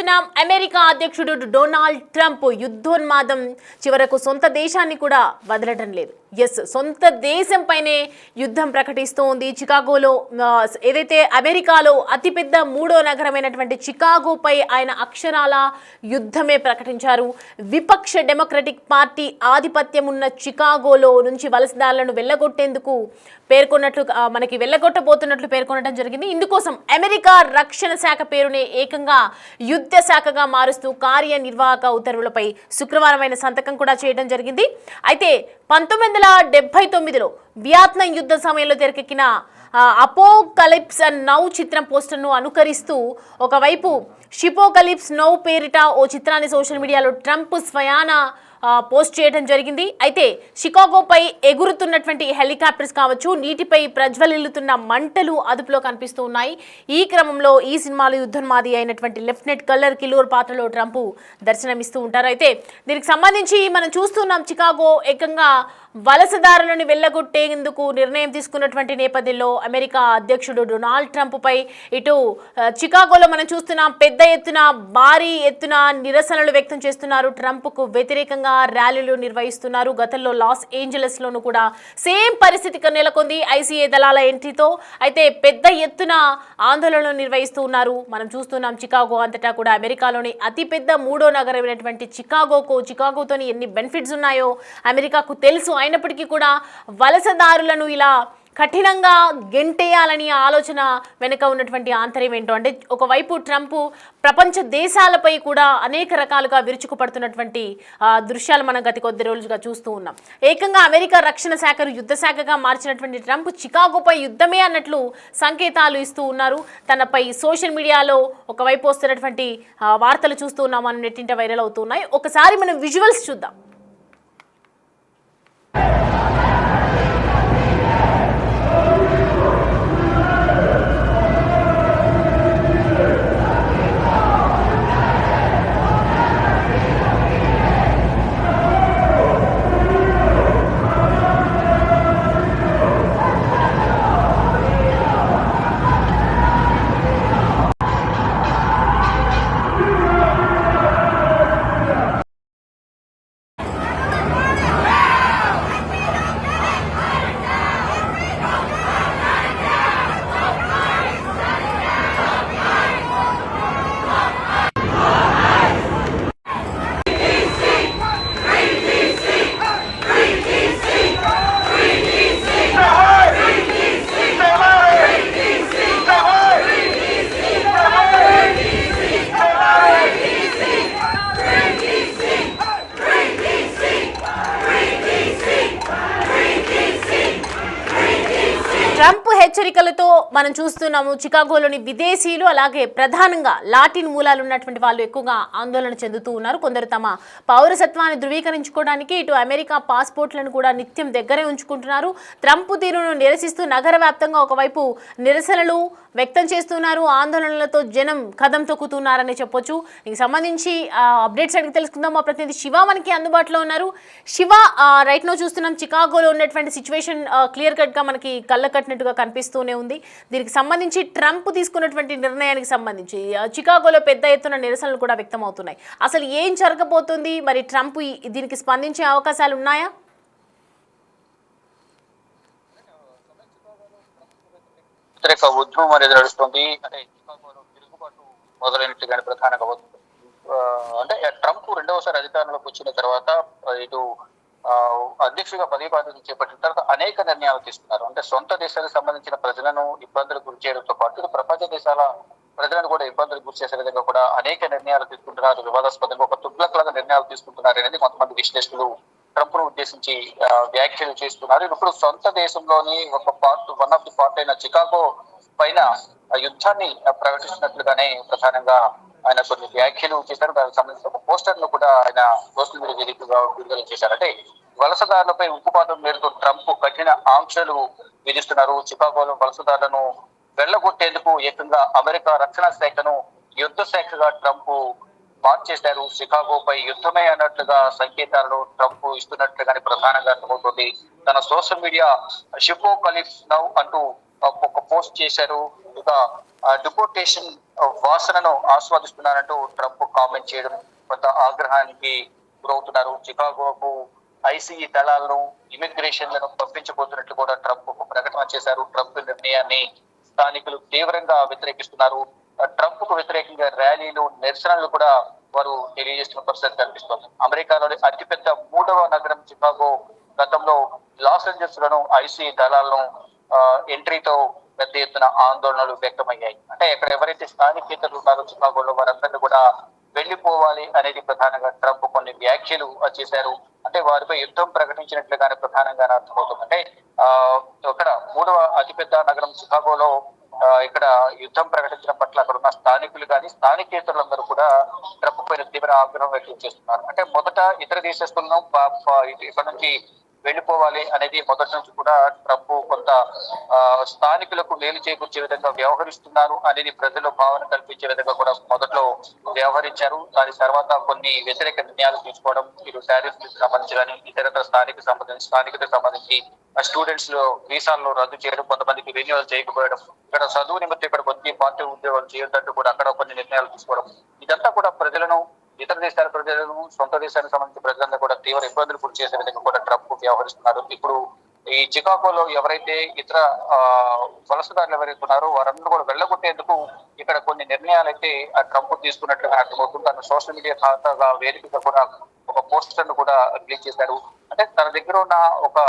చూస్తున్నాం అమెరికా అధ్యక్షుడు Donald Trump యుద్ధోన్మాదం చివరకు సొంత దేశాన్ని కూడా వదలడం లేదు. సొంత దేశంపైనే యుద్ధం ప్రకటిస్తూ ఉంది. చికాగోలో ఏదైతే అమెరికాలో అతిపెద్ద మూడో నగరమైనటువంటి చికాగోపై ఆయన అక్షరాల యుద్ధమే ప్రకటించారు. విపక్ష డెమోక్రటిక్ పార్టీ ఆధిపత్యం ఉన్న చికాగోలో నుంచి వలసదారులను వెళ్ళగొట్టేందుకు వెళ్ళగొట్టబోతున్నట్లు పేర్కొనడం జరిగింది. ఇందుకోసం అమెరికా రక్షణ శాఖ పేరునే ఏకంగా యుద్ధ శాఖగా మారుస్తూ కార్యనిర్వాహక ఉత్తర్వులపై శుక్రవారం ఆయన సంతకం కూడా చేయడం జరిగింది. అయితే 1979లో వియత్నాం యుద్ధ సమయంలో తెరకెక్కిన అపోకలిప్స్ నౌ చిత్రం పోస్టర్ను అనుకరిస్తూ ఒకవైపు షిపోకలిప్స్ నౌ పేరిట ఓ చిత్రాన్ని సోషల్ మీడియాలో ట్రంప్ స్వయాన పోస్ట్ చేయడం జరిగింది. అయితే షికాగోపై ఎగురుతున్నటువంటి హెలికాప్టర్స్ కావచ్చు, నీటిపై ప్రజ్వలిల్లుతున్న మంటలు అదుపులో కనిపిస్తూ ఉన్నాయి. ఈ క్రమంలో ఈ సినిమాలో యుద్ధోన్మాది అయినటువంటి లెఫ్టినెంట్ కల్లర్ కిలోర్ పాత్రలో ట్రంప్ దర్శనమిస్తూ ఉంటారు. అయితే దీనికి సంబంధించి మనం చూస్తున్నాం, చికాగో ఏకంగా వలసదారులను వెళ్ళగొట్టేందుకు నిర్ణయం తీసుకున్నటువంటి నేపథ్యంలో అమెరికా అధ్యక్షుడు డొనాల్డ్ ట్రంప్ పై ఇటు చికాగోలో మనం చూస్తున్నాం భారీ ఎత్తున నిరసనలు వ్యక్తం చేస్తున్నారు. ట్రంప్కు వ్యతిరేకంగా ర్యాలీలు నిర్వహిస్తున్నారు. గతంలో లాస్ ఏంజలస్లోనూ కూడా సేమ్ పరిస్థితి నెలకొంది ఐసీఏ దళాల ఎంట్రీతో. అయితే పెద్ద ఎత్తున ఆందోళనలు నిర్వహిస్తూ ఉన్నారు. మనం చూస్తున్నాం చికాగో అంతటా కూడా అమెరికాలోని అతిపెద్ద మూడో నగరమైనటువంటి చికాగోతోని ఎన్ని బెనిఫిట్స్ ఉన్నాయో అమెరికాకు తెలుసు. అయినప్పటికీ కూడా వలసదారులను ఇలా కఠినంగా గెంటేయాలని ఆలోచన వెనుక ఉన్నటువంటి ఆంతర్యం ఏంటో అంటే, ఒకవైపు ట్రంప్ ప్రపంచ దేశాలపై కూడా అనేక రకాలుగా విరుచుకుపడుతున్నటువంటి దృశ్యాలు మనం గత కొద్ది రోజులుగా చూస్తూ ఉన్నాం. ఏకంగా అమెరికా రక్షణ శాఖను యుద్ధ శాఖగా మార్చినటువంటి ట్రంప్ చికాగోపై యుద్ధమే అన్నట్లు సంకేతాలు ఇస్తూ ఉన్నారు. తనపై సోషల్ మీడియాలో ఒకవైపు వస్తున్నటువంటి వార్తలు చూస్తూ ఉన్నాం, మనం నెట్టింట వైరల్ అవుతున్నాయి. ఒకసారి మనం విజువల్స్ చూద్దాం. ట్రంప్ హెచ్చరికలతో మనం చూస్తున్నాము చికాగోలోని విదేశీయులు, అలాగే ప్రధానంగా లాటిన్ మూలాలు ఉన్నటువంటి వాళ్ళు ఎక్కువగా ఆందోళన చెందుతూ ఉన్నారు. కొందరు తమ పౌరసత్వాన్ని ధృవీకరించుకోవడానికి ఇటు అమెరికా పాస్పోర్ట్లను కూడా నిత్యం దగ్గరే ఉంచుకుంటున్నారు. ట్రంప్ తీరును నిరసిస్తూ నగర వ్యాప్తంగా ఒకవైపు నిరసనలు వ్యక్తం చేస్తున్నారు. ఆందోళనలతో జనం కదం తొక్కుతున్నారని చెప్పొచ్చు. దీనికి సంబంధించి అప్డేట్స్ అడిగి తెలుసుకుందాం. మా ప్రతినిధి శివ మనకి అందుబాటులో ఉన్నారు. శివ, రైట్ నో చూస్తున్నాం చికాగోలో ఉన్నటువంటి సిచ్యువేషన్ క్లియర్ కట్గా మనకి కళ్ళ కట్టినట్టుగా కనిపిస్తూనే ఉంది. దీనికి సంబంధించి ట్రంప్ తీసుకున్నటువంటి నిర్ణయానికి సంబంధించి చికాగోలో పెద్ద ఎత్తున నిరసనలు కూడా వ్యక్తం అవుతున్నాయి. అసలు ఏం జరగబోతుంది, మరి ట్రంప్ దీనికి స్పందించే అవకాశాలు ఉన్నాయా? ఉద్యమం అనేది నడుస్తుంది. అంటే చికాగోలో తిరుగుబాటు మొదలైనట్టుగానే ప్రధానంగా అంటే ట్రంప్ రెండవసారి అధికారంలోకి వచ్చిన తర్వాత ఇటు అధ్యక్షుడిగా పదవి బాధ్యతలు చేపట్టిన తర్వాత అనేక నిర్ణయాలు తీసుకున్నారు. అంటే సొంత దేశాలకు సంబంధించిన ప్రజలను ఇబ్బందులకు గురి చేయడంతో పాటు ప్రపంచ దేశాల ప్రజలను కూడా ఇబ్బందులకు గురి చేసే విధంగా కూడా అనేక నిర్ణయాలు తీసుకుంటున్నారు. వివాదాస్పదంగా ఒక తుగ్లక్ లాగా నిర్ణయాలు తీసుకుంటున్నారు అనేది కొంతమంది విశ్లేషకులు ట్రంప్ ను ఉద్దేశించి వ్యాఖ్యలు చేస్తున్నారు. ఇప్పుడు సొంత దేశంలోని ఒక వన్ ఆఫ్ ది పార్ట్ అయిన చికాగో పైన యుద్ధాన్ని ప్రకటిస్తున్నట్లుగానే ప్రధానంగా ఆయన కొన్ని వ్యాఖ్యలు చేశారు. దానికి సంబంధించిన ఒక పోస్టర్ ను కూడా ఆయన సోషల్ మీడియా వేదికగా విడుదల చేశారు. అంటే వలసదారులపై ఉక్కుపాతం మేరకు ట్రంప్ కఠిన ఆంక్షలు విధిస్తున్నారు. చికాగోలో వలసదారులను వెళ్లగొట్టేందుకు ఏకంగా అమెరికా రక్షణ శాఖను యుద్ధ శాఖగా ట్రంప్ మార్చేశారు. చికాగోపై యుద్ధమే అన్నట్లుగా సంకేతాలను ట్రంప్ ఇస్తున్నట్లుగానే ప్రధానంగా అర్థమవుతుంది. తన సోషల్ మీడియా షిపోకలిప్స్ నౌ అంటూ ఒక పోస్ట్ చేశారు. ఇక డిపోర్టేషన్ వాసనను ఆస్వాదిస్తున్నానంటూ ట్రంప్ కామెంట్ చేయడం కొంత ఆగ్రహానికి గురవుతున్నారు. చికాగోకు ఐసీఈ దళాలను ఇమిగ్రేషన్లను పంపించబోతున్నట్లు కూడా ట్రంప్ ఒక ప్రకటన చేశారు. ట్రంప్ నిర్ణయాన్ని స్థానికులు తీవ్రంగా వ్యతిరేకిస్తున్నారు. ట్రంప్ కు వ్యతిరేకంగా ర్యాలీలు, నిరసనలు కూడా వారు తెలియజేస్తున్న పరిస్థితి కనిపిస్తోంది. అమెరికాలోని అతిపెద్ద 3వ నగరం చికాగో గతంలో లాస్ ఏంజల్స్ లను ఐసీఈ దళాలను ఎంట్రీతో పెద్ద ఎత్తున ఆందోళనలు వ్యక్తమయ్యాయి. అంటే ఇక్కడ ఎవరైతే స్థానికేతరులు ఉన్నారో చికాగోలో వారందరినీ కూడా వెళ్లిపోవాలి అనేది ప్రధానంగా ట్రంప్ కొన్ని వ్యాఖ్యలు చేశారు. అంటే వారిపై యుద్ధం ప్రకటించినట్లుగానే ప్రధానంగా అర్థమవుతుంది. అంటే ఇక్కడ 3వ అతిపెద్ద నగరం చికాగోలో ఇక్కడ యుద్ధం ప్రకటించడం పట్ల అక్కడ ఉన్న స్థానికులు కానీ స్థానికేతరులందరూ కూడా ట్రంప్ పైన తీవ్ర ఆగ్రహం వ్యక్తం చేస్తున్నారు. అంటే మొదట ఇతర దేశస్తులను ఇక్కడ నుంచి వెళ్లిపోవాలి అనేది మొదటి నుంచి కూడా ట్రంప్ కొంత స్థానికులకు మేలు చేకూర్చే విధంగా వ్యవహరిస్తున్నారు అనేది ప్రజలు భావన కల్పించే విధంగా కూడా మొదట్లో వ్యవహరించారు. దాని తర్వాత కొన్ని వ్యతిరేక నిర్ణయాలు తీసుకోవడం, ఇరు టారిఫ్ సంబంధించి కానీ ఇతర స్థానికతకు సంబంధించి స్టూడెంట్స్ లో వీసాల్లో రద్దు చేయడం, కొంతమందికి రెన్యువల్ చేయకపోవడం, ఇక్కడ చదువు నిమిత్తం ఇక్కడ వచ్చి పార్టీ ఉద్యోగాలు చేయొద్దంటూ కూడా అక్కడ కొన్ని నిర్ణయాలు తీసుకోవడం, ఇదంతా కూడా ప్రజలను, ఇతర దేశాల ప్రజలను, సొంత దేశానికి సంబంధించిన ప్రజలందరూ కూడా తీవ్ర ఇబ్బందులు గురి చేసే విధంగా కూడా ట్రంప్ వ్యవహరిస్తున్నారు. ఇప్పుడు ఈ చికాగోలో ఎవరైతే ఇతర వలసదారులు ఎవరైతే ఉన్నారో వారందరూ కూడా వెళ్ళగొట్టేందుకు ఇక్కడ కొన్ని నిర్ణయాలు అయితే ఆ ట్రంప్ తీసుకున్నట్లుగా అర్థమవుతుంది. తన సోషల్ మీడియా ఖాతాగా వేదికగా కూడా ఒక పోస్టర్ ను కూడా రిలీజ్ చేశారు. అంటే తన దగ్గర ఉన్న ఒక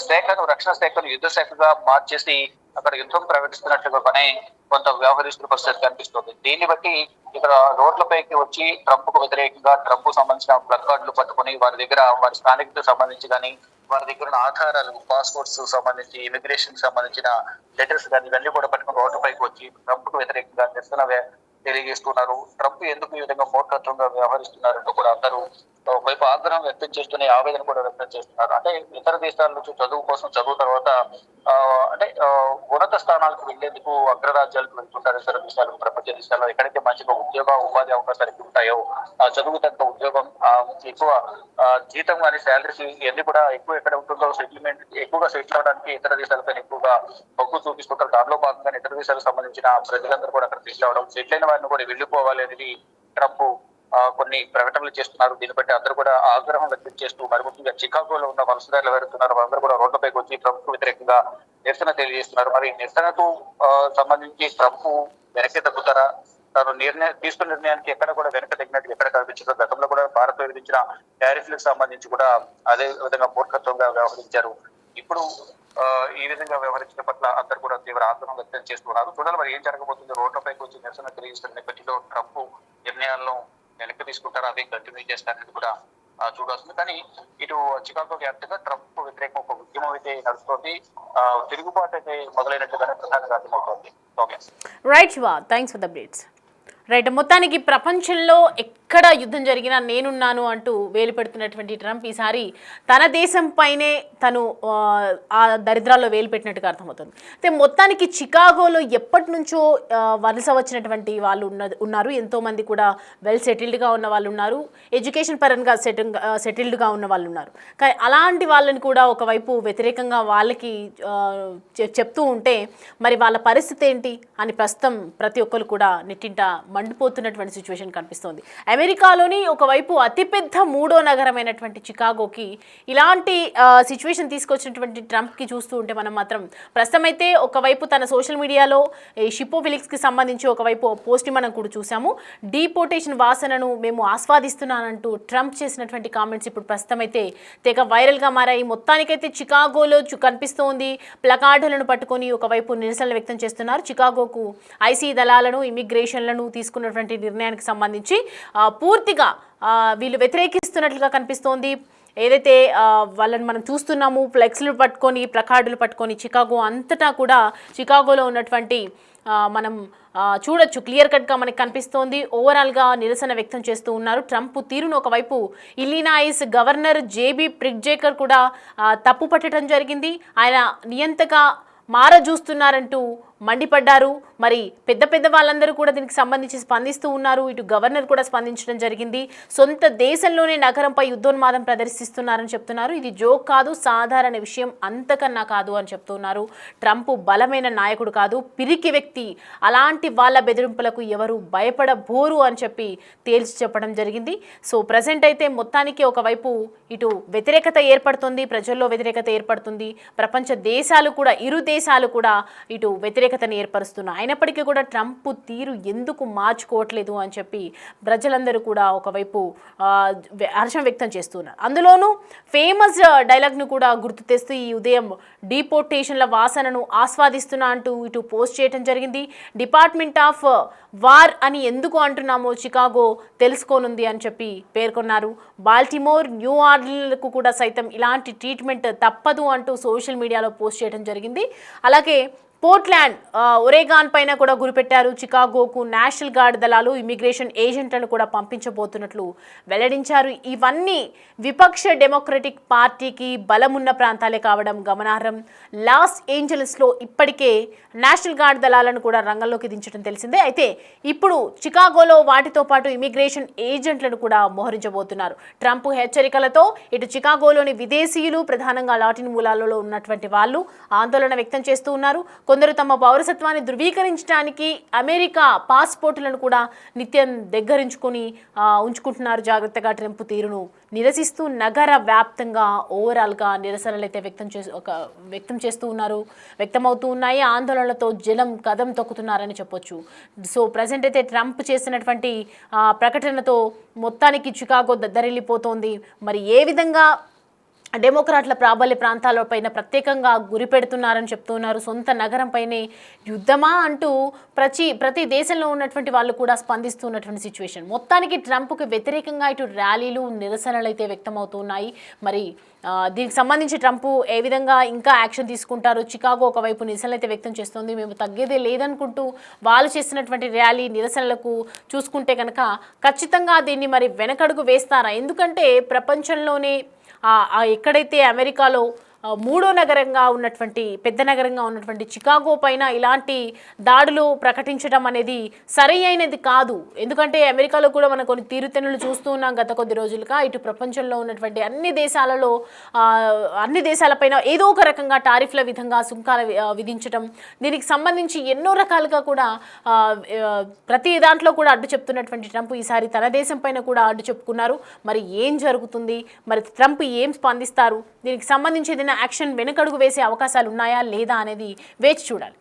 శాఖను, రక్షణ శాఖను యుద్ధ శాఖగా మార్చేసి అక్కడ యుద్ధం ప్రకటిస్తున్నట్లుగా పని కొంత వ్యవహరిస్తున్న పరిస్థితి కనిపిస్తుంది. దీన్ని బట్టి ఇక్కడ రోడ్లపైకి వచ్చి ట్రంప్ కు వ్యతిరేకంగా ట్రంప్ సంబంధించిన ప్లకార్డులు పట్టుకుని వారి దగ్గర వారి స్థానికతకు సంబంధించి కానీ వారి దగ్గర ఉన్న ఆధారాలు, పాస్పోర్ట్స్ సంబంధించి, ఇమిగ్రేషన్ సంబంధించిన లెటర్స్ కానీ ఇవన్నీ కూడా పట్టుకుని రోడ్లపైకి వచ్చి ట్రంప్ కు వ్యతిరేకంగా నిరసన తెలియజేస్తున్నారు. ట్రంప్ ఎందుకు ఈ విధంగా మూర్ఖత్వంగా వ్యవహరిస్తున్నారంటూ కూడా అందరూ ఒకవైపు ఆగ్రహం వ్యక్తం చేస్తూనే ఆవేదన కూడా వ్యక్తం చేస్తున్నారు. అంటే ఇతర దేశాల నుంచి చదువు తర్వాత అంటే ఉన్నత స్థానాలకు వెళ్లేందుకు అగ్రరాజ్యాలకు వెళ్తుంటారు ఇతర దేశాలు, ప్రపంచ దేశాల్లో ఎక్కడైతే మంచిగా ఉపాధి అవకాశాలు ఉంటాయో, చదువు తగ్గ ఉద్యోగం, ఎక్కువ జీతం కానీ శాలరీస్ ఇవన్నీ కూడా ఎక్కువ ఎక్కడ ఉంటుందో ఎక్కువగా సెటిల్ అవడానికి ఇతర దేశాలపైన ఎక్కువగా మొగ్గు చూపిస్తుంటారు. దానిలో భాగంగా ఇతర దేశాలకు సంబంధించిన ప్రజలందరూ కూడా అక్కడ సెటిల్ అవడం, సెటిల్ అయిన వారిని కూడా వెళ్లిపోవాలి అనేది ట్రంప్ కొన్ని ప్రకటనలు చేస్తున్నారు. దీన్ని బట్టి అందరూ కూడా ఆగ్రహం వ్యక్తం చేస్తూ మరి ముఖ్యంగా చికాగోలో ఉన్న వలసదారులు ఎవరుతున్నారు వారందరూ కూడా రోడ్లపైకి వచ్చి ట్రంప్ వ్యతిరేకంగా నిరసన తెలియజేస్తున్నారు. మరి నిరసనకు సంబంధించి ట్రంప్ వెనక్కి తగ్గుతారా? తాను తీసుకున్న నిర్ణయానికి ఎక్కడ కూడా వెనక తగ్గినట్టు ఎక్కడ కనిపించదు. గతంలో కూడా భారత్ విధించిన టారిఫ్లకు సంబంధించి కూడా అదే విధంగా మూర్ఖత్వంగా వ్యవహరించారు. ఇప్పుడు ఈ విధంగా వ్యవహరించిన పట్ల అందరూ కూడా తీవ్ర ఆగ్రహం వ్యక్తం చేస్తున్నారు. చూడాలి మరి ఏం జరగబోతుంది. రోడ్లపైకి వచ్చి నిరసన తెలియజేస్తున్న నేపథ్యంలో ట్రంప్ నిర్ణయాలను వెనక్కి తీసుకుంటారు, అదే కంటిన్యూ చేస్తారని కూడా చూడాల్సింది. కానీ ఇటు చికాగో వ్యాప్తంగా ట్రంప్ వ్యతిరేకం ఒక ఉద్యమం అయితే నడుస్తుంది. తిరుగుబాటు అయితే మొదలైనట్టుగానే ప్రధానంగా అర్థమవుతోంది. Okay right Shiva, thanks for the updates. Right, మొత్తానికి ప్రపంచంలో ఎక్కడ యుద్ధం జరిగినా నేనున్నాను అంటూ వేలు పెడుతున్నటువంటి ట్రంప్ ఈసారి తన దేశం పైనే తను ఆ దరిద్రాల్లో వేలు పెట్టినట్టుగా అర్థమవుతుంది. అయితే మొత్తానికి చికాగోలో ఎప్పటి నుంచో వలస వచ్చినటువంటి వాళ్ళు ఉన్నారు. ఎంతోమంది కూడా వెల్ సెటిల్డ్గా ఉన్న వాళ్ళు ఉన్నారు, ఎడ్యుకేషన్ పరంగా సెటిల్డ్గా ఉన్న వాళ్ళు ఉన్నారు. కానీ అలాంటి వాళ్ళని కూడా ఒకవైపు వ్యతిరేకంగా వాళ్ళకి చెప్తూ ఉంటే మరి వాళ్ళ పరిస్థితి ఏంటి అని ప్రస్తుతం ప్రతి ఒక్కరు కూడా నెట్టింట మండిపోతున్నటువంటి సిచ్యువేషన్ కనిపిస్తోంది. అమెరికాలోని ఒకవైపు అతిపెద్ద 3వ నగరమైనటువంటి చికాగోకి ఇలాంటి సిచ్యువేషన్ తీసుకొచ్చినటువంటి ట్రంప్కి చూస్తూ ఉంటే మనం మాత్రం ప్రస్తుతం అయితే ఒకవైపు తన సోషల్ మీడియాలో షిప్పో ఫిలిక్స్కి సంబంధించి ఒకవైపు పోస్ట్ని మనం కూడా చూసాము. డీపోర్టేషన్ వాసనను మేము ఆస్వాదిస్తున్నానంటూ ట్రంప్ చేసినటువంటి కామెంట్స్ ఇప్పుడు ప్రస్తుతం అయితే తెగ వైరల్గా మారాయి. మొత్తానికైతే చికాగోలో కనిపిస్తోంది ప్లకార్డులను పట్టుకొని ఒకవైపు నిరసనలు వ్యక్తం చేస్తున్నారు. చికాగోకు ఐసీ దళాలను, ఇమిగ్రేషన్లను తీసుకున్నటువంటి నిర్ణయానికి సంబంధించి పూర్తిగా వీళ్ళు వ్యతిరేకిస్తున్నట్లుగా కనిపిస్తోంది. ఏదైతే వాళ్ళని మనం చూస్తున్నాము ఫ్లెక్స్లు పట్టుకొని, ప్లకార్డులు పట్టుకొని చికాగో అంతటా కూడా చికాగోలో ఉన్నటువంటి మనం చూడొచ్చు, క్లియర్ కట్గా మనకి కనిపిస్తోంది. ఓవరాల్గా నిరసన వ్యక్తం చేస్తూ ఉన్నారు. ట్రంప్ తీరును ఒకవైపు ఇల్లినాయిస్ గవర్నర్ జేబీ ప్రిట్జేకర్ కూడా తప్పు పట్టడం జరిగింది. ఆయన నియంతగా మారజూస్తున్నారంటూ మండిపడ్డారు. మరి పెద్ద పెద్ద వాళ్ళందరూ కూడా దీనికి సంబంధించి స్పందిస్తూ ఉన్నారు. ఇటు గవర్నర్ కూడా స్పందించడం జరిగింది. సొంత దేశంలోనే నగరంపై యుద్ధోన్మాదం ప్రదర్శిస్తున్నారని చెప్తున్నారు. ఇది జోక్ కాదు, సాధారణ విషయం అంతకన్నా కాదు అని చెప్తున్నారు. ట్రంప్ బలమైన నాయకుడు కాదు, పిరికి వ్యక్తి. అలాంటి వాళ్ళ బెదిరింపులకు ఎవరు భయపడబోరు అని చెప్పి తేల్చి చెప్పడం జరిగింది. సో ప్రజెంట్ అయితే మొత్తానికి ఒకవైపు ఇటు వ్యతిరేకత ఏర్పడుతుంది, ప్రజల్లో వ్యతిరేకత ఏర్పడుతుంది. ప్రపంచ దేశాలు కూడా, ఇరు దేశాలు కూడా ఇటు వ్యతిరేకతను ఏర్పరుస్తున్నాయి. అయినప్పటికీ కూడా ట్రంప్ తీరు ఎందుకు మార్చుకోవట్లేదు అని చెప్పి ప్రజలందరూ కూడా ఒకవైపు హర్షం వ్యక్తం చేస్తున్నారు. అందులోనూ ఫేమస్ డైలాగ్ను కూడా గుర్తు తెస్తూ ఈ ఉదయం డీపోర్టేషన్ల వాసనను ఆస్వాదిస్తున్నా అంటూ ఇటు పోస్ట్ చేయడం జరిగింది. డిపార్ట్మెంట్ ఆఫ్ వార్ అని ఎందుకు అంటున్నామో చికాగో తెలుసుకోనుంది అని చెప్పి పేర్కొన్నారు. బాల్టిమోర్, న్యూ ఆర్లీన్లకు కూడా సైతం ఇలాంటి ట్రీట్మెంట్ తప్పదు అంటూ సోషల్ మీడియాలో పోస్ట్ చేయడం జరిగింది. అలాగే పోర్ట్లాండ్, ఒరేగాన్ పైన కూడా గురిపెట్టారు. చికాగోకు నేషనల్ గార్డ్ దళాలు ఇమిగ్రేషన్ ఏజెంట్లను కూడా పంపించబోతున్నట్లు వెల్లడించారు. ఇవన్నీ విపక్ష డెమోక్రటిక్ పార్టీకి బలమున్న ప్రాంతాలే కావడం గమనార్హం. లాస్ ఏంజలస్లో ఇప్పటికే నేషనల్ గార్డ్ దళాలను కూడా రంగంలోకి దించడం తెలిసిందే. అయితే ఇప్పుడు చికాగోలో వాటితో పాటు ఇమిగ్రేషన్ ఏజెంట్లను కూడా మోహరించబోతున్నారు. ట్రంప్ హెచ్చరికలతో ఇటు చికాగోలోని విదేశీయులు, ప్రధానంగా లాటిన్ మూలాలలో ఉన్నటువంటి వాళ్ళు ఆందోళన వ్యక్తం చేస్తూ ఉన్నారు. కొందరు తమ పౌరసత్వాన్ని ధృవీకరించడానికి అమెరికా పాస్పోర్టులను కూడా నిత్యం దగ్గరించుకొని ఉంచుకుంటున్నారు. జాగ్రత్తగా ట్రంప్ తీరును నిరసిస్తూ నగర వ్యాప్తంగా ఓవరాల్గా నిరసనలు అయితే వ్యక్తం చేస్తూ ఉన్నారు, వ్యక్తమవుతూ ఉన్నాయి. ఆందోళనలతో జలం కదం తొక్కుతున్నారని చెప్పొచ్చు. సో ప్రజెంట్ అయితే ట్రంప్ చేసినటువంటి ప్రకటనతో మొత్తానికి చికాగో దద్దరిల్లిపోతోంది. మరి ఏ విధంగా డెమోక్రాట్ల ప్రాబల్య ప్రాంతాలపైన ప్రత్యేకంగా గురిపెడుతున్నారని చెప్తున్నారు. సొంత నగరంపైనే యుద్ధమా అంటూ ప్రతి దేశంలో ఉన్నటువంటి వాళ్ళు కూడా స్పందిస్తున్నటువంటి సిచ్యువేషన్. మొత్తానికి ట్రంప్కి వ్యతిరేకంగా ఇటు ర్యాలీలు, నిరసనలు అయితే వ్యక్తమవుతున్నాయి. మరి దీనికి సంబంధించి ట్రంప్ ఏ విధంగా ఇంకా యాక్షన్ తీసుకుంటారు? చికాగో ఒకవైపు నిరసనలు అయితే వ్యక్తం చేస్తుంది. మేము తగ్గేదే లేదనుకుంటూ వాళ్ళు చేసినటువంటి ర్యాలీ, నిరసనలకు చూసుకుంటే కనుక ఖచ్చితంగా దీన్ని మరి వెనకడుగు వేస్తారా? ఎందుకంటే ప్రపంచంలోనే ఎక్కడైతే అమెరికాలో మూడో నగరంగా ఉన్నటువంటి, పెద్ద నగరంగా ఉన్నటువంటి చికాగో పైన ఇలాంటి దాడులు ప్రకటించడం అనేది సరి అయినది కాదు. ఎందుకంటే అమెరికాలో కూడా మనం కొన్ని తీరుతెన్నులు చూస్తూ ఉన్నాం గత కొద్ది రోజులుగా. ఇటు ప్రపంచంలో ఉన్నటువంటి అన్ని దేశాలపైన ఏదో ఒక రకంగా టారిఫ్ల విధంగా సుంకాలు విధించడం, దీనికి సంబంధించి ఎన్నో రకాలుగా కూడా ప్రతి దాంట్లో కూడా అడ్డు చెప్తున్నటువంటి ట్రంప్ ఈసారి తన దేశం పైన కూడా అడ్డు చెప్పుకున్నారు. మరి ఏం జరుగుతుంది? మరి ట్రంప్ ఏం స్పందిస్తారు? దీనికి సంబంధించి ఏదైనా యాక్షన్ వెనుకడుగు వేసే అవకాశాలు ఉన్నాయా లేదా అనేది వేచి చూడాలి.